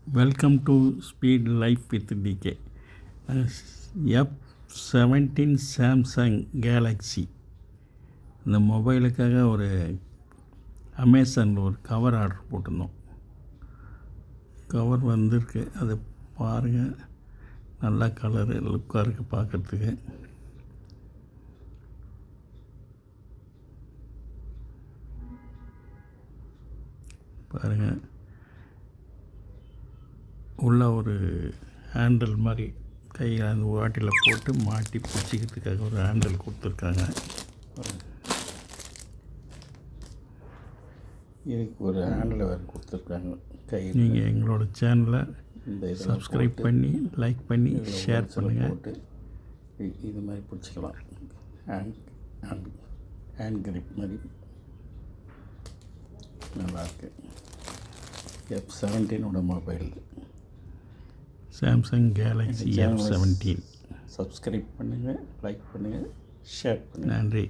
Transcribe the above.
Welcome to speed life with DK. F17 Samsung Galaxy இந்த மொபைலுக்காக ஒரு அமேசானில் ஒரு கவர் ஆர்டர் போட்டிருந்தோம். கவர் வந்திருக்கு, அதை பாருங்கள். நல்லா கலரு லுக்காக இருக்குது பார்க்குறதுக்கு. பாருங்கள், உள்ள ஒரு ஹேண்டில் மாதிரி கையில் அந்த வாட்டியில் போட்டு மாட்டி பிடிச்சிக்கிறதுக்காக ஒரு ஹேண்டில் கொடுத்துருக்காங்க. இதுக்கு ஒரு ஹேண்டில் வேறு கொடுத்துருக்காங்க கையில். நீங்கள் எங்களோட சேனலை சப்ஸ்கிரைப் பண்ணி லைக் பண்ணி ஷேர் பண்ணுங்கள். போட்டு இது மாதிரி பிடிச்சிக்கலாம். ஹேண்ட் கிரிப் மாதிரி நல்லாயிருக்கு. F17 mobile, Samsung Galaxy F17. Subscribe பண்ணுங்கள், லைக் பண்ணுங்கள், ஷேர் பண்ணுங்கள். நன்றி.